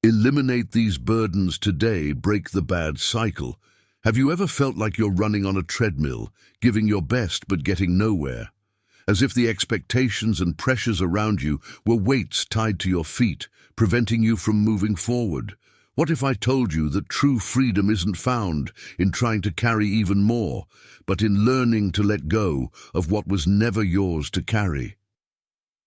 Eliminate these burdens today, break the bad cycle. Have you ever felt like you're running on a treadmill, giving your best but getting nowhere? As if the expectations and pressures around you were weights tied to your feet, preventing you from moving forward? What if I told you that true freedom isn't found in trying to carry even more, but in learning to let go of what was never yours to carry?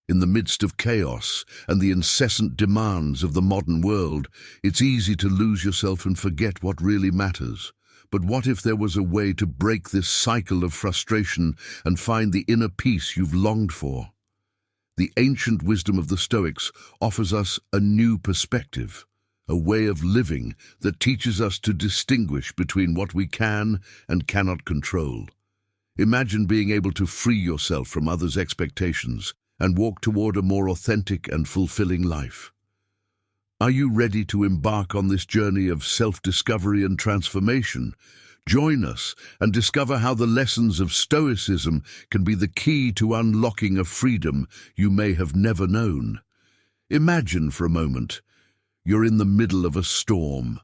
In the midst of chaos and the incessant demands of the modern world, it's easy to lose yourself and forget what really matters. But what if there was a way to break this cycle of frustration and find the inner peace you've longed for? The ancient wisdom of the Stoics offers us a new perspective, a way of living that teaches us to distinguish between what we can and cannot control. Imagine being able to free yourself from others' expectations and walk toward a more authentic and fulfilling life. Are you ready to embark on this journey of self-discovery and transformation? Join us and discover how the lessons of Stoicism can be the key to unlocking a freedom you may have never known. Imagine for a moment, you're in the middle of a storm.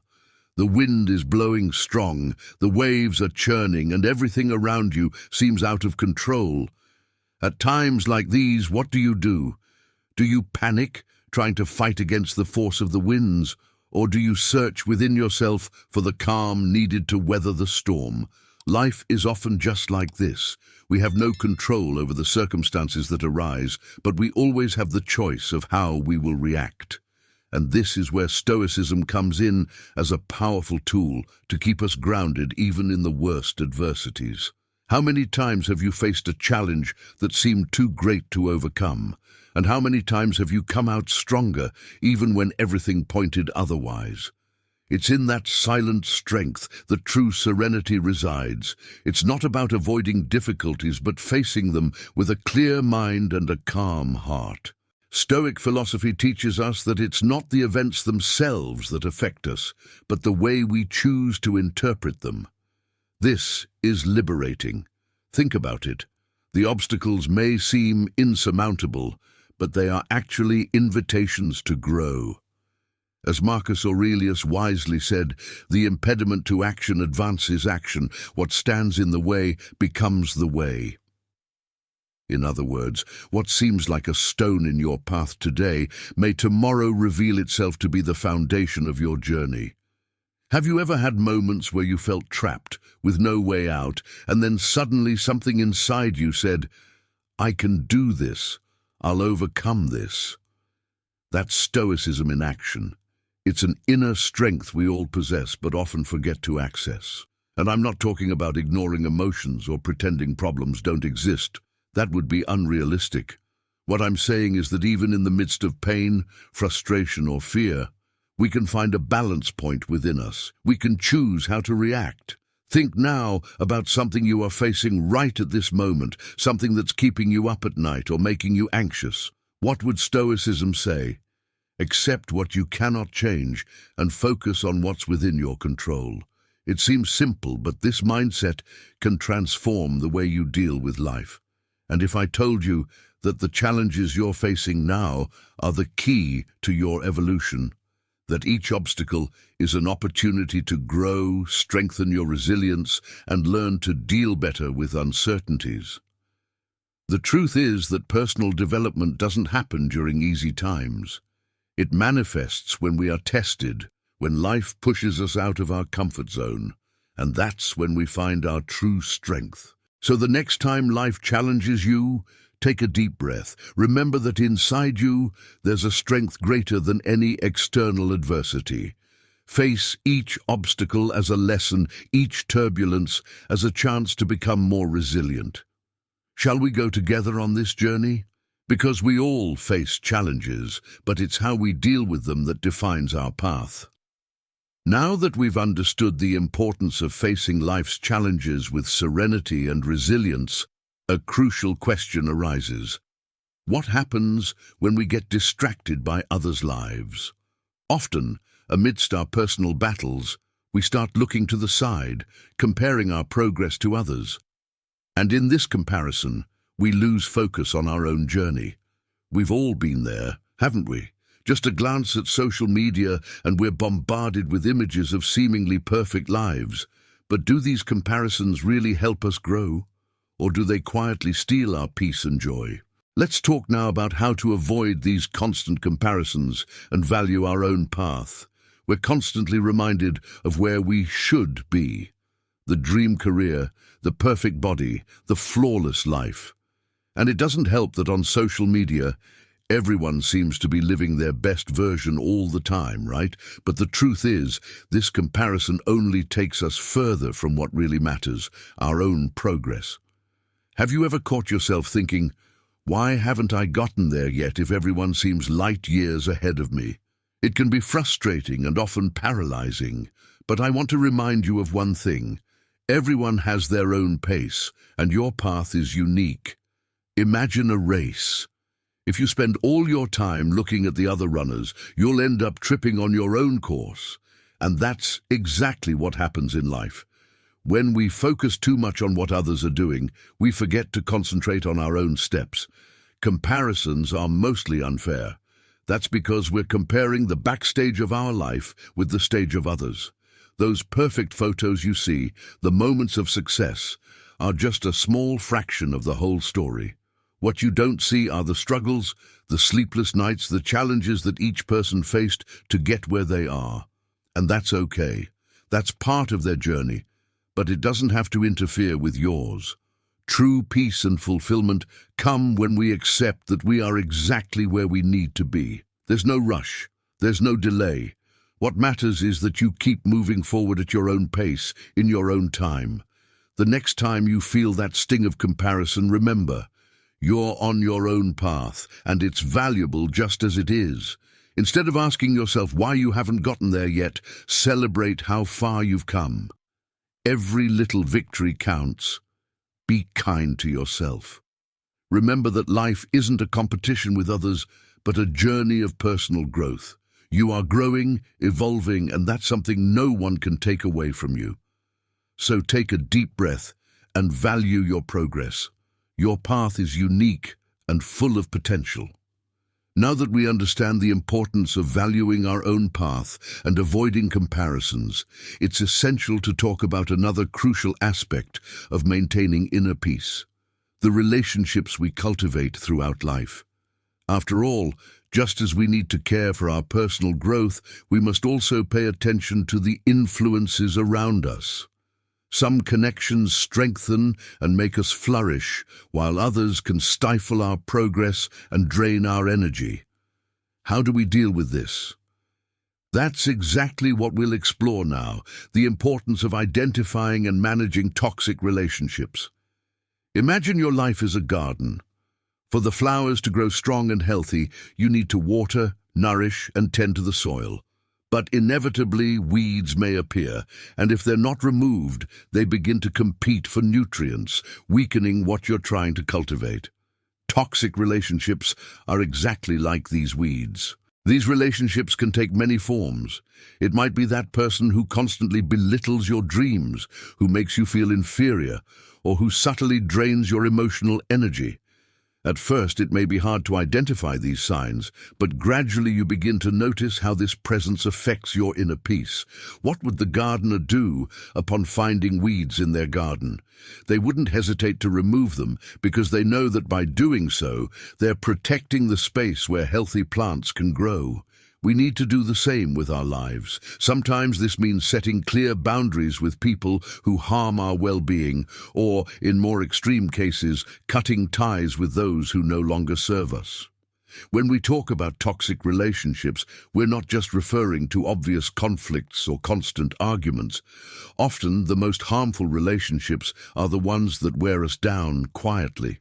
The wind is blowing strong, the waves are churning, and everything around you seems out of control. At times like these, what do? Do you panic, trying to fight against the force of the winds, or do you search within yourself for the calm needed to weather the storm? Life is often just like this. We have no control over the circumstances that arise, but we always have the choice of how we will react. And this is where Stoicism comes in as a powerful tool to keep us grounded even in the worst adversities. How many times have you faced a challenge that seemed too great to overcome? And how many times have you come out stronger, even when everything pointed otherwise? It's in that silent strength that true serenity resides. It's not about avoiding difficulties, but facing them with a clear mind and a calm heart. Stoic philosophy teaches us that it's not the events themselves that affect us, but the way we choose to interpret them. This is liberating. Think about it. The obstacles may seem insurmountable, but they are actually invitations to grow. As Marcus Aurelius wisely said, the impediment to action advances action. What stands in the way becomes the way. In other words, what seems like a stone in your path today may tomorrow reveal itself to be the foundation of your journey. Have you ever had moments where you felt trapped, with no way out, and then suddenly something inside you said, "I can do this. I'll overcome this"? That's Stoicism in action. It's an inner strength we all possess but often forget to access. And I'm not talking about ignoring emotions or pretending problems don't exist. That would be unrealistic. What I'm saying is that even in the midst of pain, frustration, or fear, we can find a balance point within us. We can choose how to react. Think now about something you are facing right at this moment, something that's keeping you up at night or making you anxious. What would Stoicism say? Accept what you cannot change and focus on what's within your control. It seems simple, but this mindset can transform the way you deal with life. And if I told you that the challenges you're facing now are the key to your evolution, that each obstacle is an opportunity to grow, strengthen your resilience, and learn to deal better with uncertainties. The truth is that personal development doesn't happen during easy times. It manifests when we are tested, when life pushes us out of our comfort zone, and that's when we find our true strength. So the next time life challenges you, take a deep breath. Remember that inside you, there's a strength greater than any external adversity. Face each obstacle as a lesson, each turbulence as a chance to become more resilient. Shall we go together on this journey? Because we all face challenges, but it's how we deal with them that defines our path. Now that we've understood the importance of facing life's challenges with serenity and resilience, a crucial question arises. What happens when we get distracted by others' lives? Often, amidst our personal battles, we start looking to the side, comparing our progress to others. And in this comparison, we lose focus on our own journey. We've all been there, haven't we? Just a glance at social media and we're bombarded with images of seemingly perfect lives. But do these comparisons really help us grow? Or do they quietly steal our peace and joy? Let's talk now about how to avoid these constant comparisons and value our own path. We're constantly reminded of where we should be. The dream career, the perfect body, the flawless life. And it doesn't help that on social media, everyone seems to be living their best version all the time, right? But the truth is, this comparison only takes us further from what really matters, our own progress. Have you ever caught yourself thinking, why haven't I gotten there yet if everyone seems light years ahead of me? It can be frustrating and often paralyzing, but I want to remind you of one thing. Everyone has their own pace, and your path is unique. Imagine a race. If you spend all your time looking at the other runners, you'll end up tripping on your own course. And that's exactly what happens in life. When we focus too much on what others are doing, we forget to concentrate on our own steps. Comparisons are mostly unfair. That's because we're comparing the backstage of our life with the stage of others. Those perfect photos you see, the moments of success, are just a small fraction of the whole story. What you don't see are the struggles, the sleepless nights, the challenges that each person faced to get where they are. And that's okay. That's part of their journey. But it doesn't have to interfere with yours. True peace and fulfillment come when we accept that we are exactly where we need to be. There's no rush. There's no delay. What matters is that you keep moving forward at your own pace, in your own time. The next time you feel that sting of comparison, remember, you're on your own path, and it's valuable just as it is. Instead of asking yourself why you haven't gotten there yet, celebrate how far you've come. Every little victory counts. Be kind to yourself. Remember that life isn't a competition with others, but a journey of personal growth. You are growing, evolving, and that's something no one can take away from you. So take a deep breath and value your progress. Your path is unique and full of potential. Now that we understand the importance of valuing our own path and avoiding comparisons, it's essential to talk about another crucial aspect of maintaining inner peace: the relationships we cultivate throughout life. After all, just as we need to care for our personal growth, we must also pay attention to the influences around us. Some connections strengthen and make us flourish, while others can stifle our progress and drain our energy. How do we deal with this? That's exactly what we'll explore now, the importance of identifying and managing toxic relationships. Imagine your life is a garden. For the flowers to grow strong and healthy, you need to water, nourish, and tend to the soil. But inevitably, weeds may appear, and if they're not removed, they begin to compete for nutrients, weakening what you're trying to cultivate. Toxic relationships are exactly like these weeds. These relationships can take many forms. It might be that person who constantly belittles your dreams, who makes you feel inferior, or who subtly drains your emotional energy. At first, it may be hard to identify these signs, but gradually you begin to notice how this presence affects your inner peace. What would the gardener do upon finding weeds in their garden? They wouldn't hesitate to remove them because they know that by doing so, they're protecting the space where healthy plants can grow. We need to do the same with our lives. Sometimes this means setting clear boundaries with people who harm our well-being, or, in more extreme cases, cutting ties with those who no longer serve us. When we talk about toxic relationships, we're not just referring to obvious conflicts or constant arguments. Often, the most harmful relationships are the ones that wear us down quietly.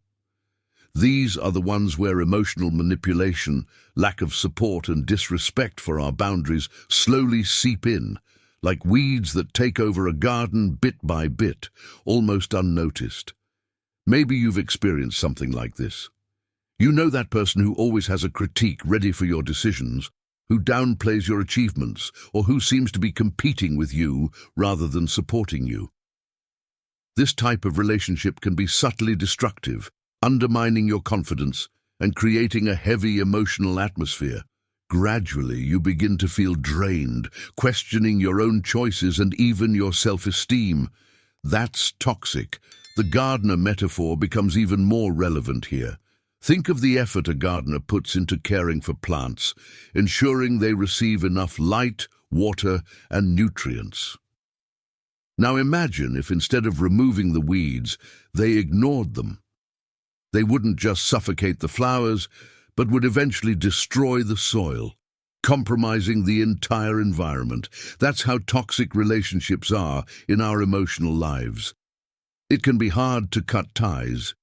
These are the ones where emotional manipulation, lack of support, and disrespect for our boundaries slowly seep in, like weeds that take over a garden bit by bit, almost unnoticed. Maybe you've experienced something like this. You know that person who always has a critique ready for your decisions, who downplays your achievements, or who seems to be competing with you rather than supporting you. This type of relationship can be subtly destructive, undermining your confidence and creating a heavy emotional atmosphere. Gradually, you begin to feel drained, questioning your own choices and even your self-esteem. That's toxic. The gardener metaphor becomes even more relevant here. Think of the effort a gardener puts into caring for plants, ensuring they receive enough light, water, and nutrients. Now imagine if instead of removing the weeds, they ignored them. They wouldn't just suffocate the flowers, but would eventually destroy the soil, compromising the entire environment. That's how toxic relationships are in our emotional lives. It can be hard to cut ties,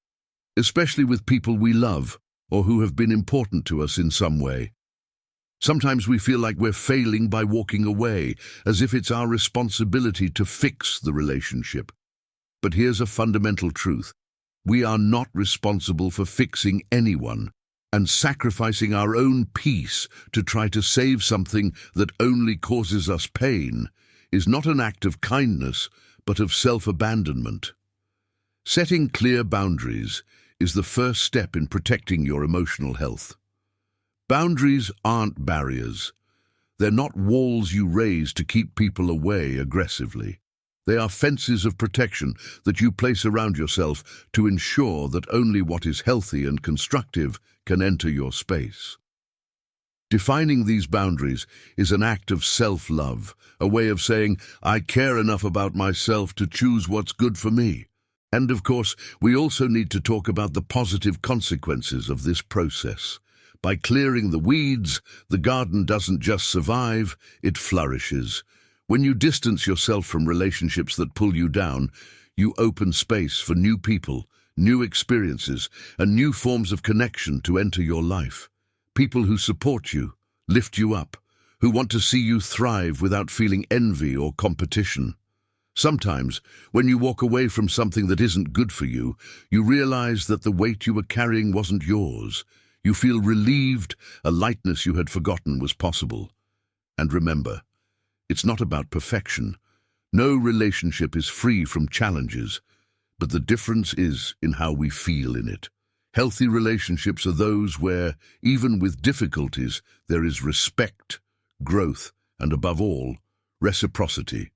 especially with people we love or who have been important to us in some way. Sometimes we feel like we're failing by walking away, as if it's our responsibility to fix the relationship. But here's a fundamental truth. We are not responsible for fixing anyone, and sacrificing our own peace to try to save something that only causes us pain is not an act of kindness, but of self-abandonment. Setting clear boundaries is the first step in protecting your emotional health. Boundaries aren't barriers. They're not walls you raise to keep people away aggressively. They are fences of protection that you place around yourself to ensure that only what is healthy and constructive can enter your space. Defining these boundaries is an act of self-love, a way of saying, I care enough about myself to choose what's good for me. And of course, we also need to talk about the positive consequences of this process. By clearing the weeds, the garden doesn't just survive, it flourishes. When you distance yourself from relationships that pull you down, you open space for new people, new experiences, and new forms of connection to enter your life. People who support you, lift you up, who want to see you thrive without feeling envy or competition. Sometimes, when you walk away from something that isn't good for you, you realize that the weight you were carrying wasn't yours. You feel relieved, a lightness you had forgotten was possible. And remember, it's not about perfection. No relationship is free from challenges, but the difference is in how we feel in it. Healthy relationships are those where, even with difficulties, there is respect, growth, and above all, reciprocity.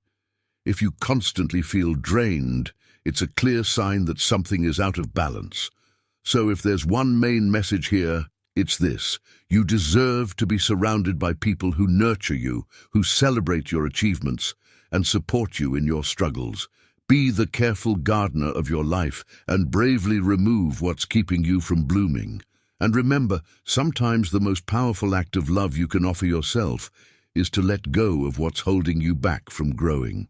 If you constantly feel drained, it's a clear sign that something is out of balance. So if there's one main message here, it's this. You deserve to be surrounded by people who nurture you, who celebrate your achievements, and support you in your struggles. Be the careful gardener of your life and bravely remove what's keeping you from blooming. And remember, sometimes the most powerful act of love you can offer yourself is to let go of what's holding you back from growing.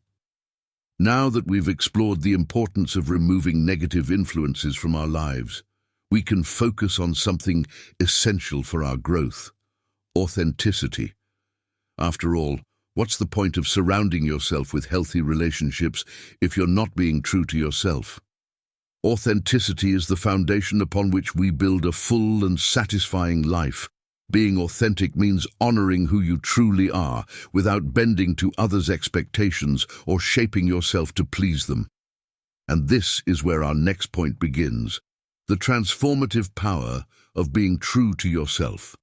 Now that we've explored the importance of removing negative influences from our lives, we can focus on something essential for our growth: authenticity. After all, what's the point of surrounding yourself with healthy relationships if you're not being true to yourself? Authenticity is the foundation upon which we build a full and satisfying life. Being authentic means honoring who you truly are without bending to others' expectations or shaping yourself to please them. And this is where our next point begins: the transformative power of being true to yourself.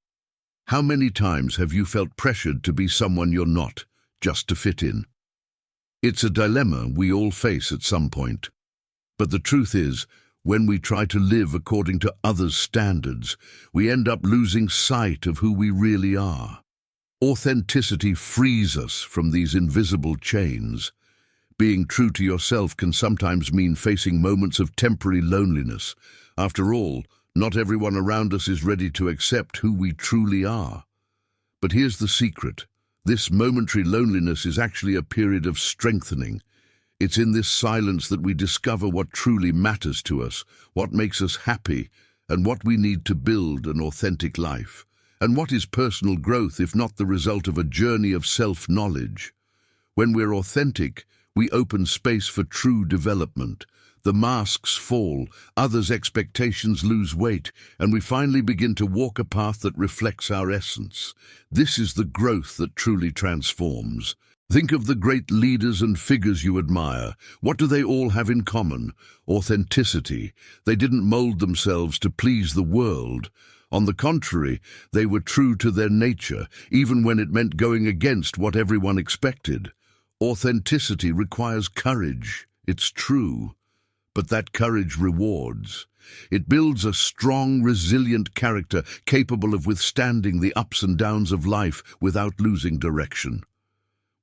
How many times have you felt pressured to be someone you're not, just to fit in? It's a dilemma we all face at some point. But the truth is, when we try to live according to others' standards, we end up losing sight of who we really are. Authenticity frees us from these invisible chains. Being true to yourself can sometimes mean facing moments of temporary loneliness. After all, not everyone around us is ready to accept who we truly are. But here's the secret. This momentary loneliness is actually a period of strengthening. It's in this silence that we discover what truly matters to us, what makes us happy, and what we need to build an authentic life. And what is personal growth if not the result of a journey of self-knowledge? When we're authentic, we open space for true development. The masks fall, others' expectations lose weight, and we finally begin to walk a path that reflects our essence. This is the growth that truly transforms. Think of the great leaders and figures you admire. What do they all have in common? Authenticity. They didn't mold themselves to please the world. On the contrary, they were true to their nature, even when it meant going against what everyone expected. Authenticity requires courage, it's true, but that courage rewards. It builds a strong, resilient character capable of withstanding the ups and downs of life without losing direction.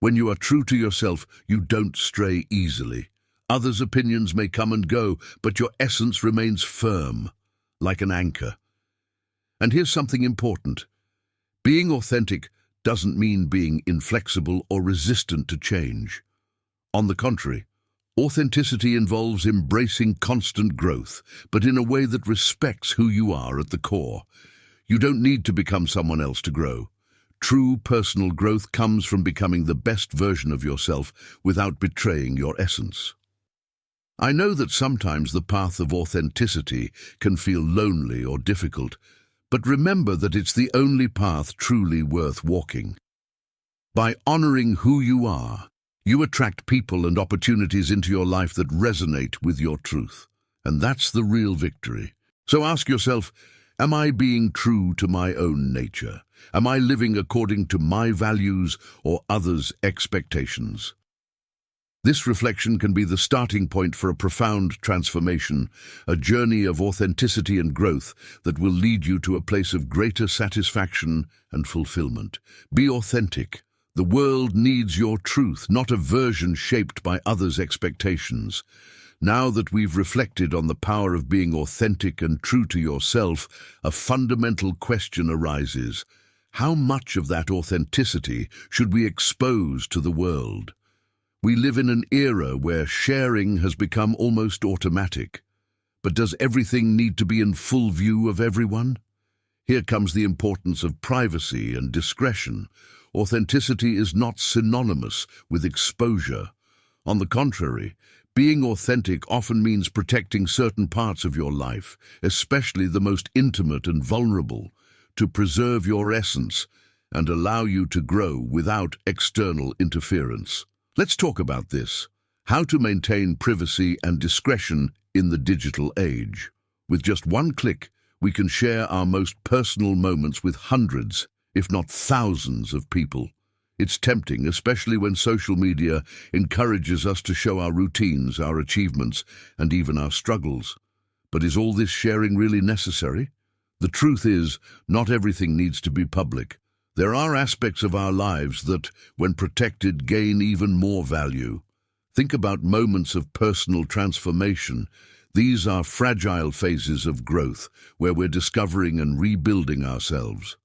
When you are true to yourself, you don't stray easily. Others' opinions may come and go, but your essence remains firm, like an anchor. And here's something important. Being authentic doesn't mean being inflexible or resistant to change. On the contrary, authenticity involves embracing constant growth, but in a way that respects who you are at the core. You don't need to become someone else to grow. True personal growth comes from becoming the best version of yourself without betraying your essence. I know that sometimes the path of authenticity can feel lonely or difficult, but remember that it's the only path truly worth walking. By honoring who you are, you attract people and opportunities into your life that resonate with your truth. And that's the real victory. So ask yourself, am I being true to my own nature? Am I living according to my values or others' expectations? This reflection can be the starting point for a profound transformation, a journey of authenticity and growth that will lead you to a place of greater satisfaction and fulfillment. Be authentic. The world needs your truth, not a version shaped by others' expectations. Now that we've reflected on the power of being authentic and true to yourself, a fundamental question arises. How much of that authenticity should we expose to the world? We live in an era where sharing has become almost automatic. But does everything need to be in full view of everyone? Here comes the importance of privacy and discretion. Authenticity is not synonymous with exposure. On the contrary, being authentic often means protecting certain parts of your life, especially the most intimate and vulnerable, to preserve your essence and allow you to grow without external interference. Let's talk about this. How to maintain privacy and discretion in the digital age. With just one click, we can share our most personal moments with hundreds, if not thousands of people. It's tempting, especially when social media encourages us to show our routines, our achievements, and even our struggles. But is all this sharing really necessary? The truth is, not everything needs to be public. There are aspects of our lives that, when protected, gain even more value. Think about moments of personal transformation. These are fragile phases of growth, where we're discovering and rebuilding ourselves.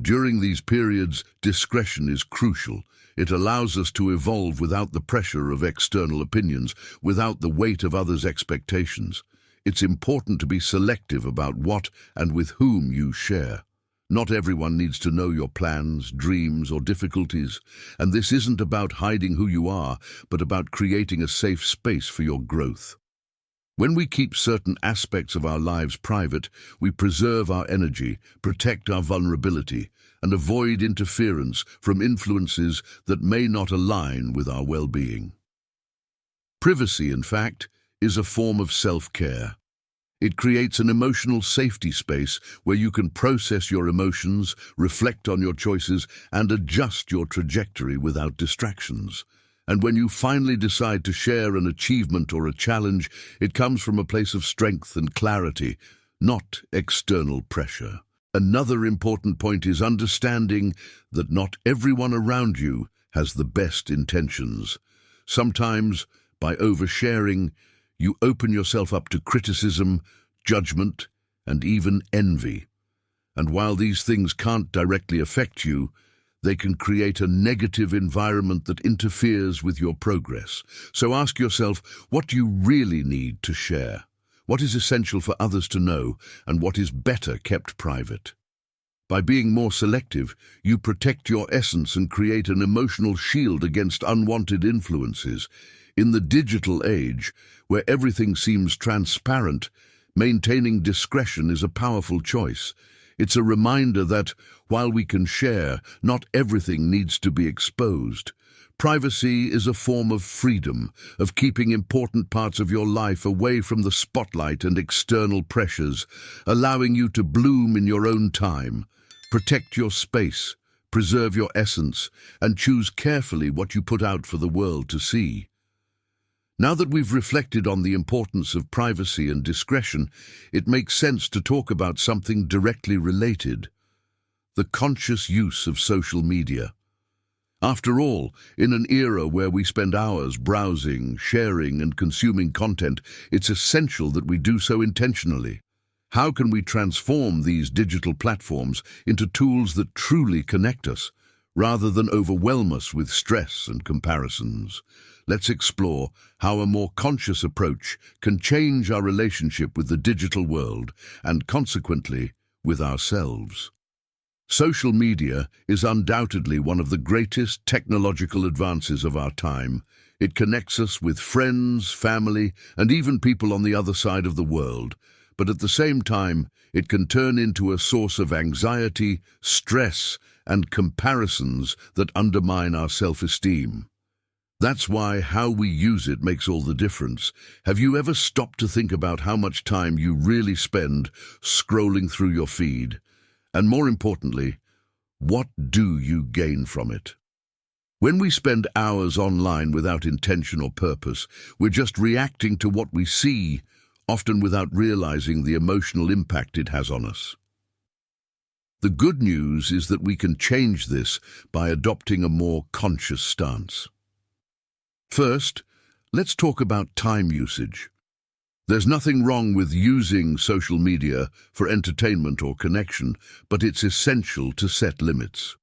During these periods, discretion is crucial. It allows us to evolve without the pressure of external opinions, without the weight of others' expectations. It's important to be selective about what and with whom you share. Not everyone needs to know your plans, dreams, or difficulties, and this isn't about hiding who you are, but about creating a safe space for your growth. When we keep certain aspects of our lives private, we preserve our energy, protect our vulnerability, and avoid interference from influences that may not align with our well-being. Privacy, in fact, is a form of self-care. It creates an emotional safety space where you can process your emotions, reflect on your choices, and adjust your trajectory without distractions. And when you finally decide to share an achievement or a challenge, it comes from a place of strength and clarity, not external pressure. Another important point is understanding that not everyone around you has the best intentions. Sometimes, by oversharing, you open yourself up to criticism, judgment, and even envy. And while these things can't directly affect you, they can create a negative environment that interferes with your progress. So ask yourself, what do you really need to share? What is essential for others to know, and what is better kept private? By being more selective, you protect your essence and create an emotional shield against unwanted influences. In the digital age, where everything seems transparent, maintaining discretion is a powerful choice. It's a reminder that, while we can share, not everything needs to be exposed. Privacy is a form of freedom, of keeping important parts of your life away from the spotlight and external pressures, allowing you to bloom in your own time. Protect your space, preserve your essence, and choose carefully what you put out for the world to see. Now that we've reflected on the importance of privacy and discretion, it makes sense to talk about something directly related: the conscious use of social media. After all, in an era where we spend hours browsing, sharing, and consuming content, it's essential that we do so intentionally. How can we transform these digital platforms into tools that truly connect us, rather than overwhelm us with stress and comparisons? Let's explore how a more conscious approach can change our relationship with the digital world and, consequently, with ourselves. Social media is undoubtedly one of the greatest technological advances of our time. It connects us with friends, family, and even people on the other side of the world. But at the same time, it can turn into a source of anxiety, stress, and comparisons that undermine our self-esteem. That's why how we use it makes all the difference. Have you ever stopped to think about how much time you really spend scrolling through your feed? And more importantly, what do you gain from it? When we spend hours online without intention or purpose, we're just reacting to what we see, often without realizing the emotional impact it has on us. The good news is that we can change this by adopting a more conscious stance. First, let's talk about time usage. There's nothing wrong with using social media for entertainment or connection, but it's essential to set limits.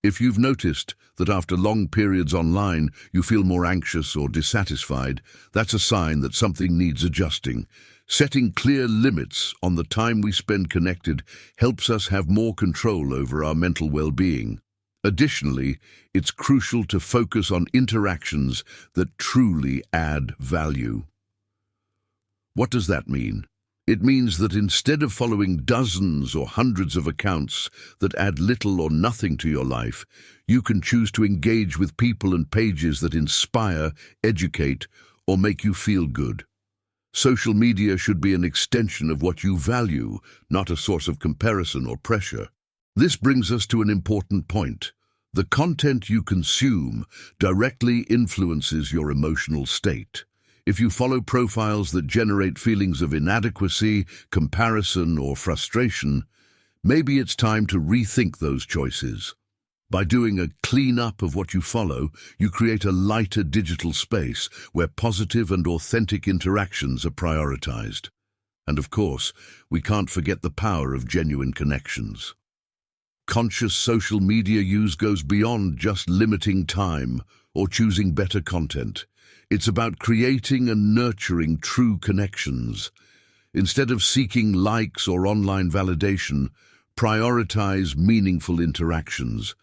If you've noticed that after long periods online you feel more anxious or dissatisfied, that's a sign that something needs adjusting. Setting clear limits on the time we spend connected helps us have more control over our mental well-being. Additionally, it's crucial to focus on interactions that truly add value. What does that mean? It means that instead of following dozens or hundreds of accounts that add little or nothing to your life, you can choose to engage with people and pages that inspire, educate, or make you feel good. Social media should be an extension of what you value, not a source of comparison or pressure. This brings us to an important point. The content you consume directly influences your emotional state. If you follow profiles that generate feelings of inadequacy, comparison, or frustration, maybe it's time to rethink those choices. By doing a clean-up of what you follow, you create a lighter digital space where positive and authentic interactions are prioritized. And of course, we can't forget the power of genuine connections. Conscious social media use goes beyond just limiting time or choosing better content. It's about creating and nurturing true connections. Instead of seeking likes or online validation, prioritize meaningful interactions.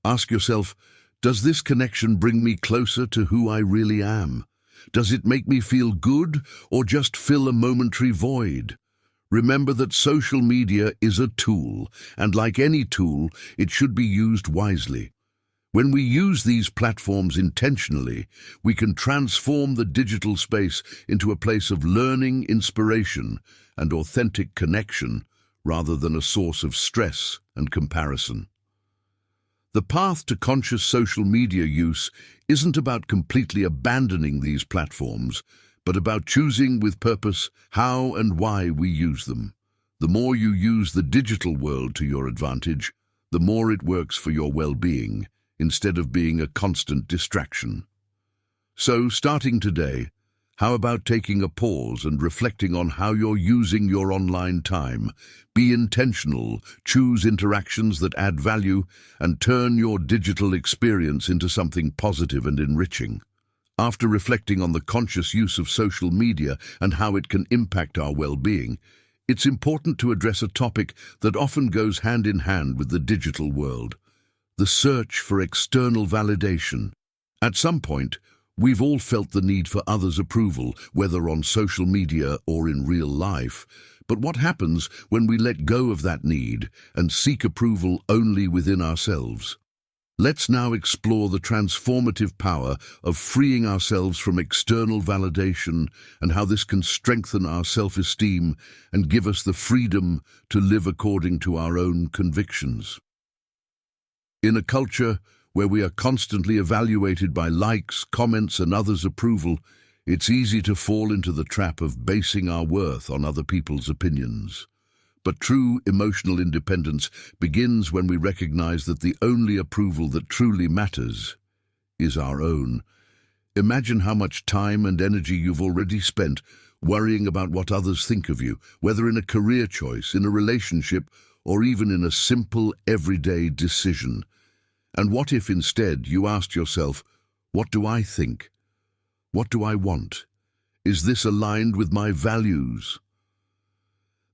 Ask yourself, does this connection bring me closer to who I really am? Does it make me feel good or just fill a momentary void? Remember that social media is a tool, and like any tool, it should be used wisely. When we use these platforms intentionally, we can transform the digital space into a place of learning, inspiration, and authentic connection, rather than a source of stress and comparison. The path to conscious social media use isn't about completely abandoning these platforms, but about choosing with purpose how and why we use them. The more you use the digital world to your advantage, the more it works for your well-being, instead of being a constant distraction. So, starting today, how about taking a pause and reflecting on how you're using your online time? Be intentional, choose interactions that add value, and turn your digital experience into something positive and enriching. After reflecting on the conscious use of social media and how it can impact our well-being, it's important to address a topic that often goes hand in hand with the digital world: the search for external validation. At some point, we've all felt the need for others' approval, whether on social media or in real life. But what happens when we let go of that need and seek approval only within ourselves? Let's now explore the transformative power of freeing ourselves from external validation and how this can strengthen our self-esteem and give us the freedom to live according to our own convictions. In a culture where we are constantly evaluated by likes, comments, and others' approval, it's easy to fall into the trap of basing our worth on other people's opinions. But true emotional independence begins when we recognize that the only approval that truly matters is our own. Imagine how much time and energy you've already spent worrying about what others think of you, whether in a career choice, in a relationship, or even in a simple, everyday decision. And what if instead you asked yourself, what do I think? What do I want? Is this aligned with my values?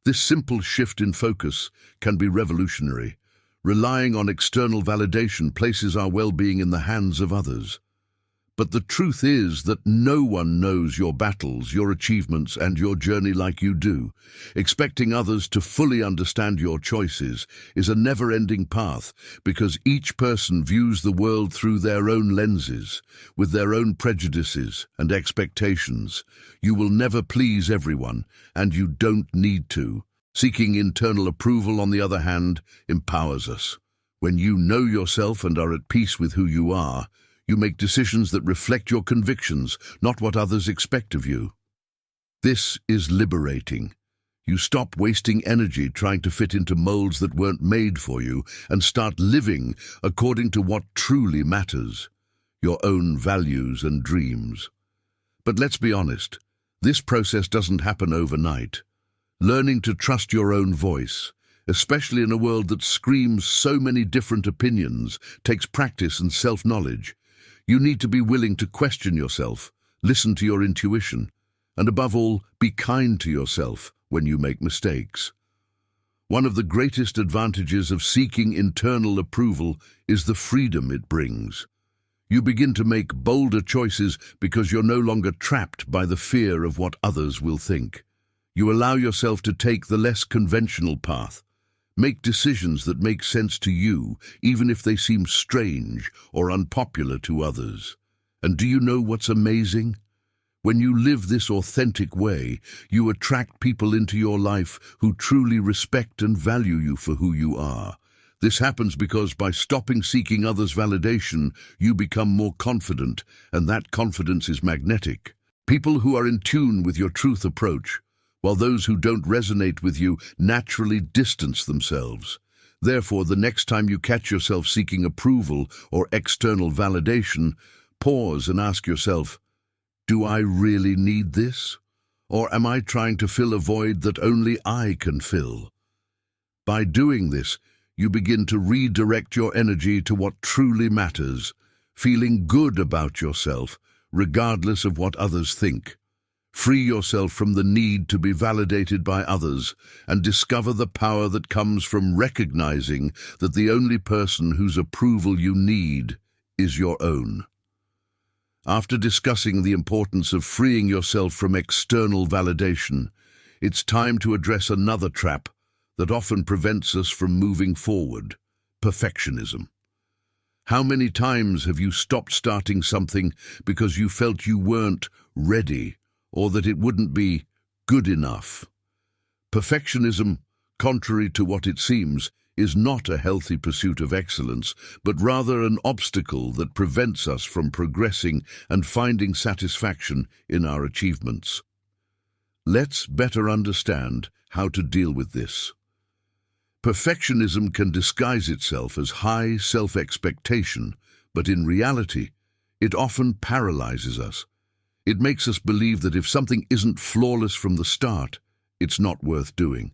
This simple shift in focus can be revolutionary. Relying on external validation places our well-being in the hands of others. But the truth is that no one knows your battles, your achievements, and your journey like you do. Expecting others to fully understand your choices is a never-ending path because each person views the world through their own lenses, with their own prejudices and expectations. You will never please everyone, and you don't need to. Seeking internal approval, on the other hand, empowers us. When you know yourself and are at peace with who you are, you make decisions that reflect your convictions, not what others expect of you. This is liberating. You stop wasting energy trying to fit into molds that weren't made for you and start living according to what truly matters, your own values and dreams. But let's be honest, this process doesn't happen overnight. Learning to trust your own voice, especially in a world that screams so many different opinions, takes practice and self-knowledge. You need to be willing to question yourself, listen to your intuition, and above all, be kind to yourself when you make mistakes. One of the greatest advantages of seeking internal approval is the freedom it brings. You begin to make bolder choices because you're no longer trapped by the fear of what others will think. You allow yourself to take the less conventional path. Make decisions that make sense to you, even if they seem strange or unpopular to others. And do you know what's amazing? When you live this authentic way, you attract people into your life who truly respect and value you for who you are. This happens because by stopping seeking others' validation, you become more confident, and that confidence is magnetic. People who are in tune with your truth approach, while those who don't resonate with you naturally distance themselves. Therefore, the next time you catch yourself seeking approval or external validation, pause and ask yourself, do I really need this? Or am I trying to fill a void that only I can fill? By doing this, you begin to redirect your energy to what truly matters, feeling good about yourself, regardless of what others think. Free yourself from the need to be validated by others and discover the power that comes from recognizing that the only person whose approval you need is your own. After discussing the importance of freeing yourself from external validation, it's time to address another trap that often prevents us from moving forward: perfectionism. How many times have you stopped starting something because you felt you weren't ready, or that it wouldn't be good enough? Perfectionism, contrary to what it seems, is not a healthy pursuit of excellence, but rather an obstacle that prevents us from progressing and finding satisfaction in our achievements. Let's better understand how to deal with this. Perfectionism can disguise itself as high self-expectation, but in reality, it often paralyzes us. It makes us believe that if something isn't flawless from the start, it's not worth doing.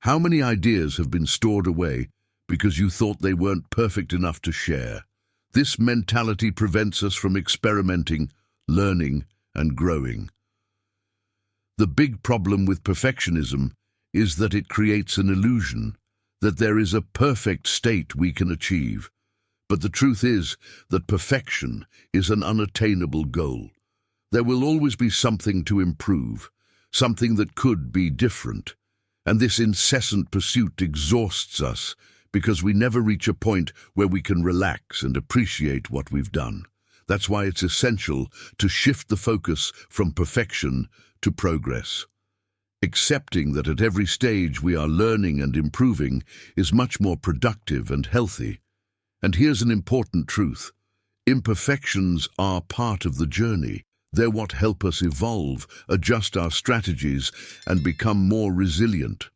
How many ideas have been stored away because you thought they weren't perfect enough to share? This mentality prevents us from experimenting, learning, and growing. The big problem with perfectionism is that it creates an illusion that there is a perfect state we can achieve. But the truth is that perfection is an unattainable goal. There will always be something to improve, something that could be different. And this incessant pursuit exhausts us because we never reach a point where we can relax and appreciate what we've done. That's why it's essential to shift the focus from perfection to progress. Accepting that at every stage we are learning and improving is much more productive and healthy. And here's an important truth. Imperfections are part of the journey. They're what help us evolve, adjust our strategies, and become more resilient.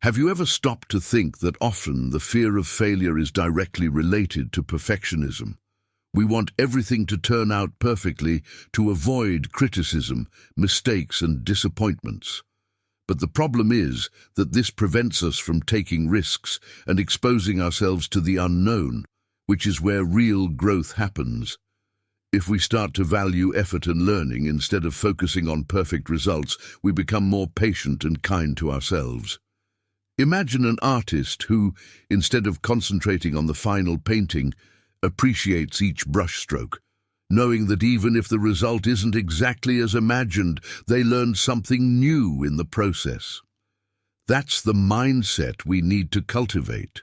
Have you ever stopped to think that often the fear of failure is directly related to perfectionism? We want everything to turn out perfectly to avoid criticism, mistakes, and disappointments. But the problem is that this prevents us from taking risks and exposing ourselves to the unknown, which is where real growth happens. If we start to value effort and learning instead of focusing on perfect results, we become more patient and kind to ourselves. Imagine an artist who, instead of concentrating on the final painting, appreciates each brushstroke, knowing that even if the result isn't exactly as imagined, they learned something new in the process. That's the mindset we need to cultivate.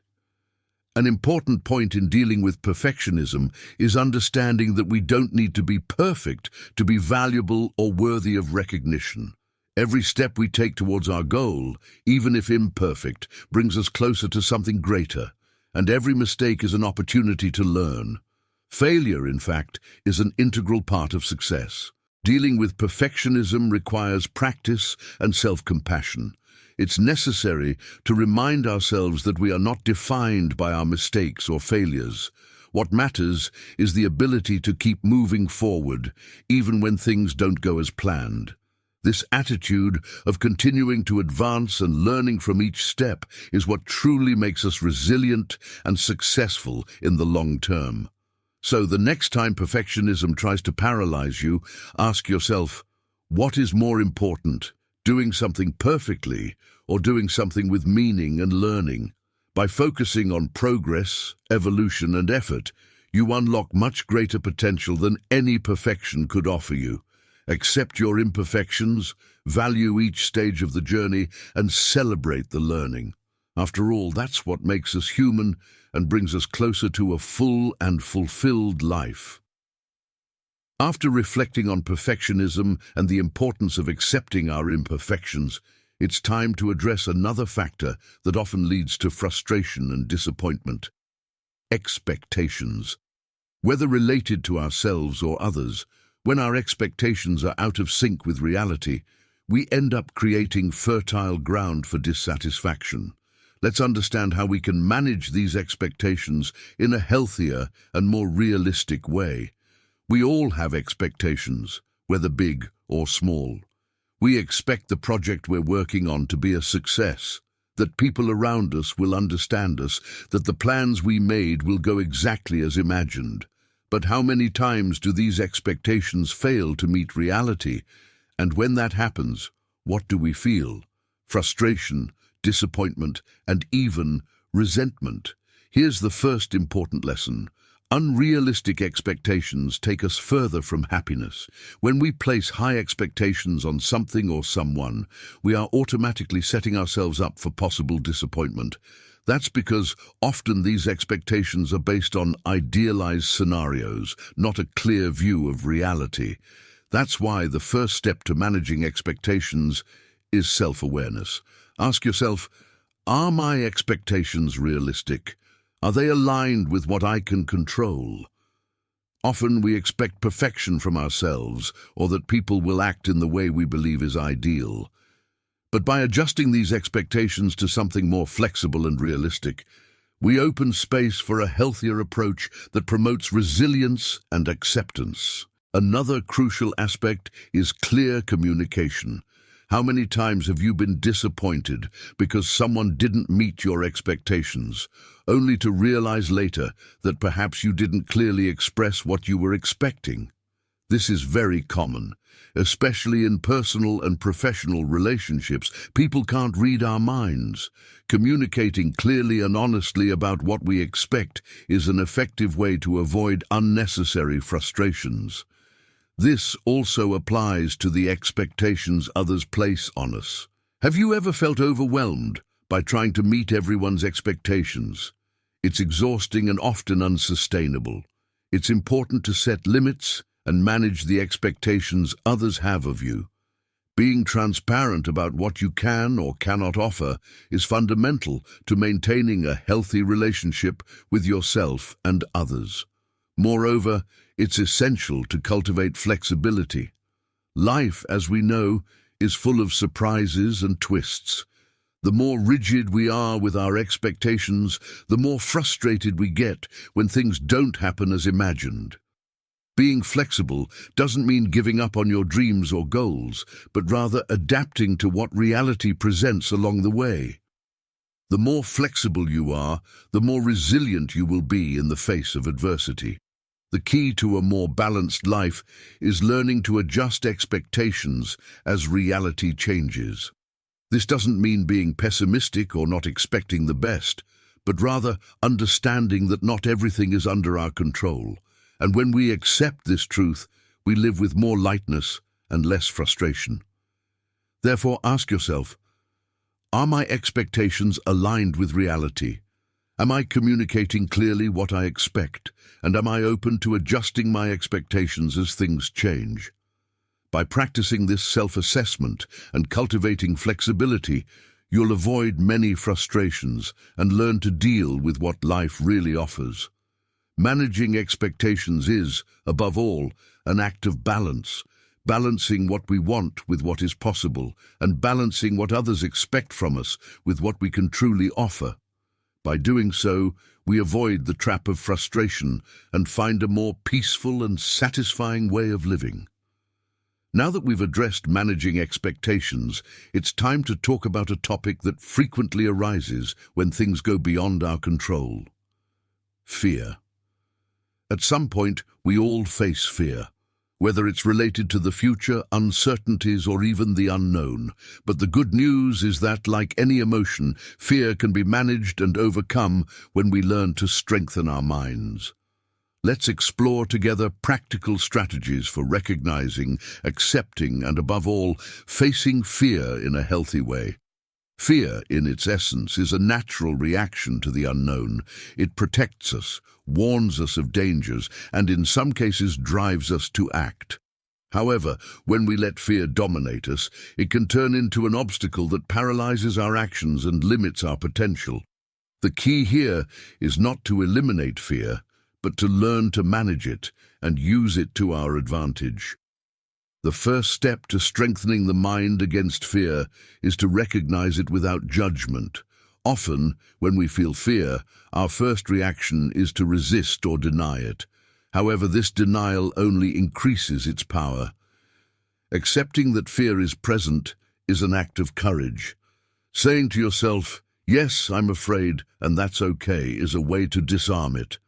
An important point in dealing with perfectionism is understanding that we don't need to be perfect to be valuable or worthy of recognition. Every step we take towards our goal, even if imperfect, brings us closer to something greater, and every mistake is an opportunity to learn. Failure, in fact, is an integral part of success. Dealing with perfectionism requires practice and self-compassion. It's necessary to remind ourselves that we are not defined by our mistakes or failures. What matters is the ability to keep moving forward, even when things don't go as planned. This attitude of continuing to advance and learning from each step is what truly makes us resilient and successful in the long term. So the next time perfectionism tries to paralyze you, ask yourself, what is more important, doing something perfectly or doing something with meaning and learning? By focusing on progress, evolution, and effort, you unlock much greater potential than any perfection could offer you. Accept your imperfections, value each stage of the journey, and celebrate the learning. After all, that's what makes us human and brings us closer to a full and fulfilled life. After reflecting on perfectionism and the importance of accepting our imperfections, it's time to address another factor that often leads to frustration and disappointment: expectations. Whether related to ourselves or others, when our expectations are out of sync with reality, we end up creating fertile ground for dissatisfaction. Let's understand how we can manage these expectations in a healthier and more realistic way. We all have expectations, whether big or small. We expect the project we're working on to be a success, that people around us will understand us, that the plans we made will go exactly as imagined. But how many times do these expectations fail to meet reality? And when that happens, what do we feel? Frustration, disappointment, and even resentment. Here's the first important lesson. Unrealistic expectations take us further from happiness. When we place high expectations on something or someone, we are automatically setting ourselves up for possible disappointment. That's because often these expectations are based on idealized scenarios, not a clear view of reality. That's why the first step to managing expectations is self-awareness. Ask yourself, are my expectations realistic? Are they aligned with what I can control? Often we expect perfection from ourselves, or that people will act in the way we believe is ideal. But by adjusting these expectations to something more flexible and realistic, we open space for a healthier approach that promotes resilience and acceptance. Another crucial aspect is clear communication. How many times have you been disappointed because someone didn't meet your expectations, only to realize later that perhaps you didn't clearly express what you were expecting? This is very common, especially in personal and professional relationships. People can't read our minds. Communicating clearly and honestly about what we expect is an effective way to avoid unnecessary frustrations. This also applies to the expectations others place on us. Have you ever felt overwhelmed by trying to meet everyone's expectations? It's exhausting and often unsustainable. It's important to set limits and manage the expectations others have of you. Being transparent about what you can or cannot offer is fundamental to maintaining a healthy relationship with yourself and others. Moreover, it's essential to cultivate flexibility. Life, as we know, is full of surprises and twists. The more rigid we are with our expectations, the more frustrated we get when things don't happen as imagined. Being flexible doesn't mean giving up on your dreams or goals, but rather adapting to what reality presents along the way. The more flexible you are, the more resilient you will be in the face of adversity. The key to a more balanced life is learning to adjust expectations as reality changes. This doesn't mean being pessimistic or not expecting the best, but rather understanding that not everything is under our control. And when we accept this truth, we live with more lightness and less frustration. Therefore, ask yourself, are my expectations aligned with reality? Am I communicating clearly what I expect? And am I open to adjusting my expectations as things change? By practicing this self-assessment and cultivating flexibility, you'll avoid many frustrations and learn to deal with what life really offers. Managing expectations is, above all, an act of balance, balancing what we want with what is possible, and balancing what others expect from us with what we can truly offer. By doing so, we avoid the trap of frustration and find a more peaceful and satisfying way of living. Now that we've addressed managing expectations, it's time to talk about a topic that frequently arises when things go beyond our control: fear. At some point, we all face fear, whether it's related to the future, uncertainties, or even the unknown. But the good news is that, like any emotion, fear can be managed and overcome when we learn to strengthen our minds. Let's explore together practical strategies for recognizing, accepting, and above all, facing fear in a healthy way. Fear, in its essence, is a natural reaction to the unknown. It protects us, warns us of dangers, and in some cases drives us to act. However, when we let fear dominate us, it can turn into an obstacle that paralyzes our actions and limits our potential. The key here is not to eliminate fear, but to learn to manage it and use it to our advantage. The first step to strengthening the mind against fear is to recognize it without judgment. Often, when we feel fear, our first reaction is to resist or deny it. However, this denial only increases its power. Accepting that fear is present is an act of courage. Saying to yourself, "Yes, I'm afraid, and that's okay," is a way to disarm it.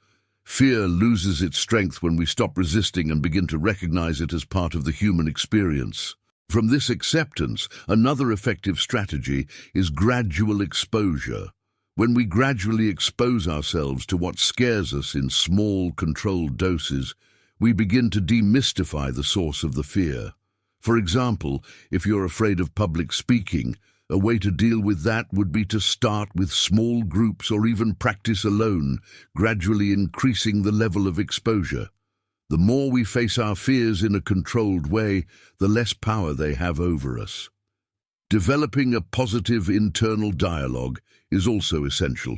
Fear loses its strength when we stop resisting and begin to recognize it as part of the human experience. From this acceptance, another effective strategy is gradual exposure. When we gradually expose ourselves to what scares us in small, controlled doses, we begin to demystify the source of the fear. For example, if you're afraid of public speaking, a way to deal with that would be to start with small groups or even practice alone, gradually increasing the level of exposure. The more we face our fears in a controlled way, the less power they have over us. Developing a positive internal dialogue is also essential.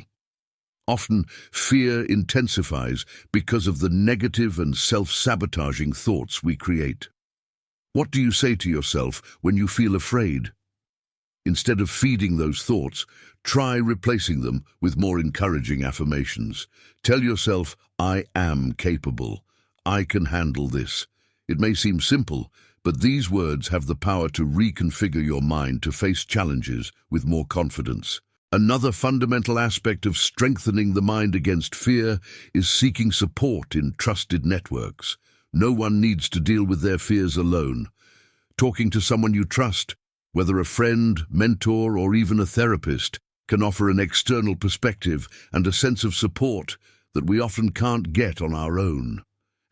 Often, fear intensifies because of the negative and self-sabotaging thoughts we create. What do you say to yourself when you feel afraid? Instead of feeding those thoughts, try replacing them with more encouraging affirmations. Tell yourself, "I am capable. I can handle this." It may seem simple, but these words have the power to reconfigure your mind to face challenges with more confidence. Another fundamental aspect of strengthening the mind against fear is seeking support in trusted networks. No one needs to deal with their fears alone. Talking to someone you trust, whether a friend, mentor, or even a therapist, can offer an external perspective and a sense of support that we often can't get on our own.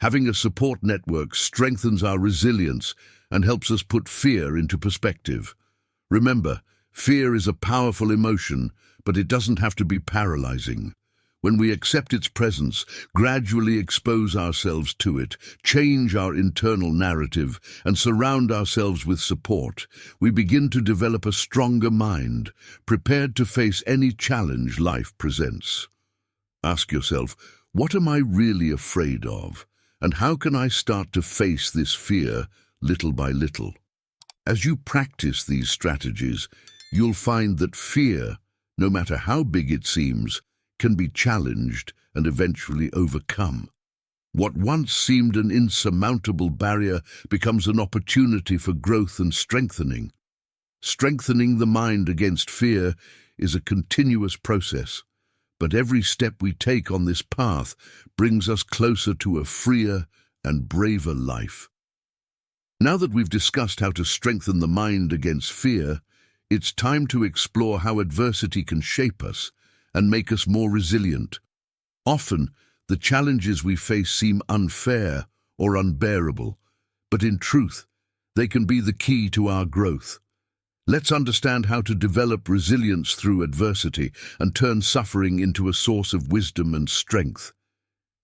Having a support network strengthens our resilience and helps us put fear into perspective. Remember, fear is a powerful emotion, but it doesn't have to be paralyzing. When we accept its presence, gradually expose ourselves to it, change our internal narrative, and surround ourselves with support, we begin to develop a stronger mind, prepared to face any challenge life presents. Ask yourself, what am I really afraid of? And how can I start to face this fear little by little? As you practice these strategies, you'll find that fear, no matter how big it seems, can be challenged and eventually overcome. What once seemed an insurmountable barrier becomes an opportunity for growth and strengthening. Strengthening the mind against fear is a continuous process, but every step we take on this path brings us closer to a freer and braver life. Now that we've discussed how to strengthen the mind against fear, it's time to explore how adversity can shape us and make us more resilient. Often, the challenges we face seem unfair or unbearable, but in truth, they can be the key to our growth. Let's understand how to develop resilience through adversity and turn suffering into a source of wisdom and strength.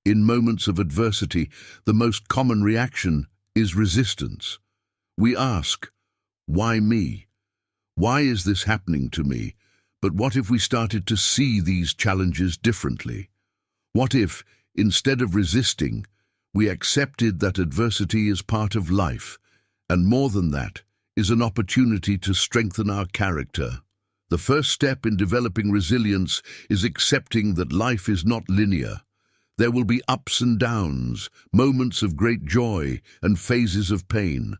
In moments of adversity, the most common reaction is resistance. We ask, why me? Why is this happening to me? But what if we started to see these challenges differently? What if, instead of resisting, we accepted that adversity is part of life, and more than that, is an opportunity to strengthen our character? The first step in developing resilience is accepting that life is not linear. There will be ups and downs, moments of great joy, and phases of pain.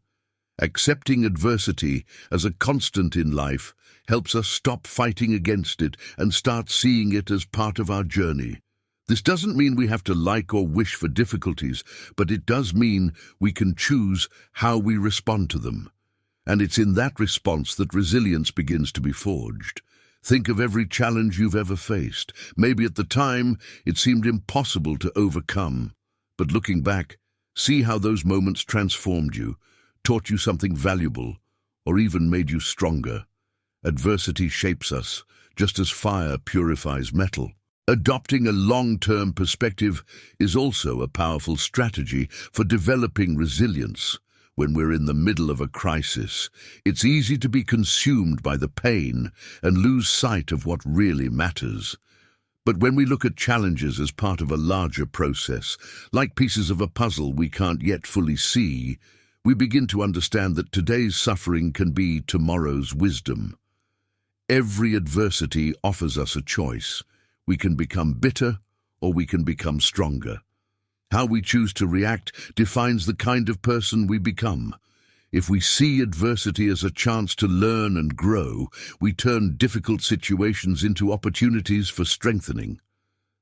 Accepting adversity as a constant in life helps us stop fighting against it and start seeing it as part of our journey. This doesn't mean we have to like or wish for difficulties, but it does mean we can choose how we respond to them. And it's in that response that resilience begins to be forged. Think of every challenge you've ever faced. Maybe at the time it seemed impossible to overcome, but looking back, see how those moments transformed you, taught you something valuable, or even made you stronger. Adversity shapes us, just as fire purifies metal. Adopting a long-term perspective is also a powerful strategy for developing resilience. When we're in the middle of a crisis, it's easy to be consumed by the pain and lose sight of what really matters. But when we look at challenges as part of a larger process, like pieces of a puzzle we can't yet fully see, we begin to understand that today's suffering can be tomorrow's wisdom. Every adversity offers us a choice. We can become bitter, or we can become stronger. How we choose to react defines the kind of person we become. If we see adversity as a chance to learn and grow, we turn difficult situations into opportunities for strengthening.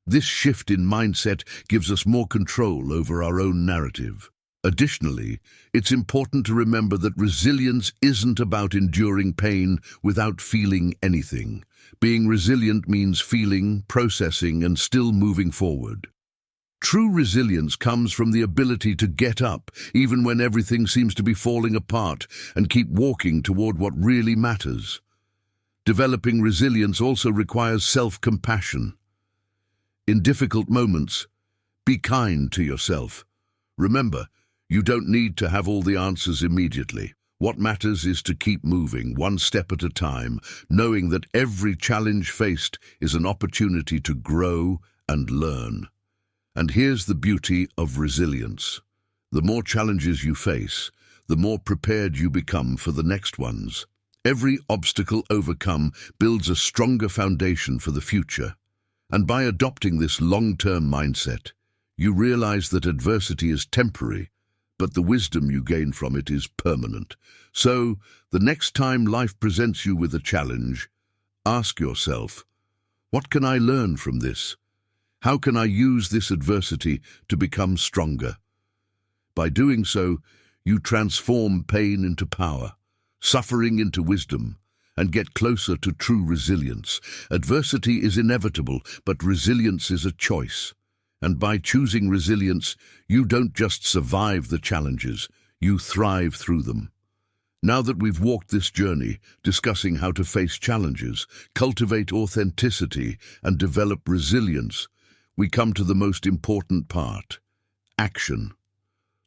This shift in mindset gives us more control over our own narrative. Additionally, it's important to remember that resilience isn't about enduring pain without feeling anything. Being resilient means feeling, processing, and still moving forward. True resilience comes from the ability to get up, even when everything seems to be falling apart, and keep walking toward what really matters. Developing resilience also requires self-compassion. In difficult moments, be kind to yourself. Remember, you don't need to have all the answers immediately. What matters is to keep moving, one step at a time, knowing that every challenge faced is an opportunity to grow and learn. And here's the beauty of resilience. The more challenges you face, the more prepared you become for the next ones. Every obstacle overcome builds a stronger foundation for the future. And by adopting this long-term mindset, you realize that adversity is temporary, but the wisdom you gain from it is permanent. So, the next time life presents you with a challenge, ask yourself, what can I learn from this? How can I use this adversity to become stronger? By doing so, you transform pain into power, suffering into wisdom, and get closer to true resilience. Adversity is inevitable, but resilience is a choice. And by choosing resilience, you don't just survive the challenges, you thrive through them. Now that we've walked this journey, discussing how to face challenges, cultivate authenticity, and develop resilience, we come to the most important part: action.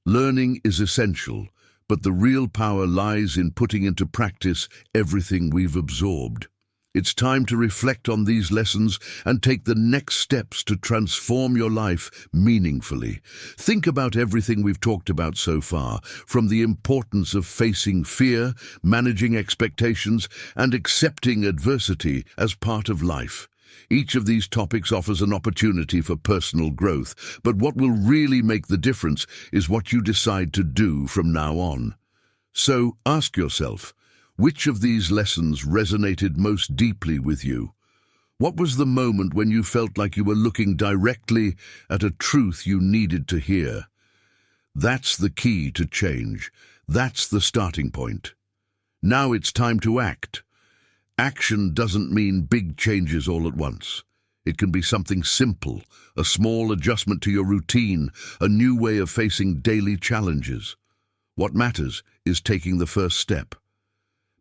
Learning is essential, but the real power lies in putting into practice everything we've absorbed. It's time to reflect on these lessons and take the next steps to transform your life meaningfully. Think about everything we've talked about so far, from the importance of facing fear, managing expectations, and accepting adversity as part of life. Each of these topics offers an opportunity for personal growth, but what will really make the difference is what you decide to do from now on. So ask yourself, which of these lessons resonated most deeply with you? What was the moment when you felt like you were looking directly at a truth you needed to hear? That's the key to change. That's the starting point. Now it's time to act. Action doesn't mean big changes all at once. It can be something simple, a small adjustment to your routine, a new way of facing daily challenges. What matters is taking the first step.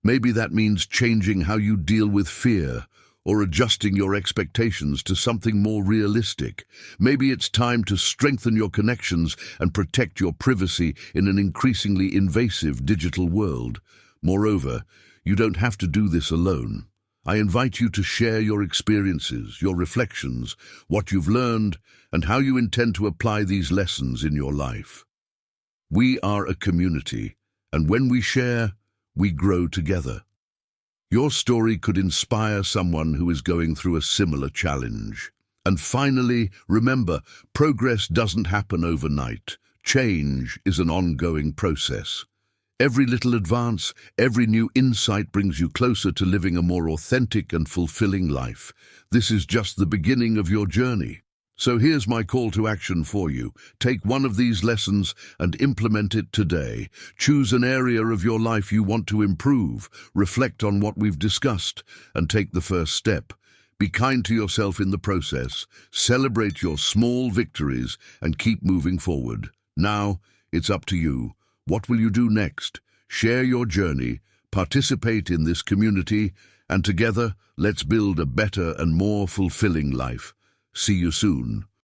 Maybe that means changing how you deal with fear, or adjusting your expectations to something more realistic. Maybe it's time to strengthen your connections and protect your privacy in an increasingly invasive digital world. Moreover, you don't have to do this alone. I invite you to share your experiences, your reflections, what you've learned, and how you intend to apply these lessons in your life. We are a community, and when we share, we grow together. Your story could inspire someone who is going through a similar challenge. And finally, remember, progress doesn't happen overnight. Change is an ongoing process. Every little advance, every new insight brings you closer to living a more authentic and fulfilling life. This is just the beginning of your journey. So here's my call to action for you. Take one of these lessons and implement it today. Choose an area of your life you want to improve. Reflect on what we've discussed and take the first step. Be kind to yourself in the process. Celebrate your small victories and keep moving forward. Now, it's up to you. What will you do next? Share your journey, participate in this community, and together, let's build a better and more fulfilling life. See you soon.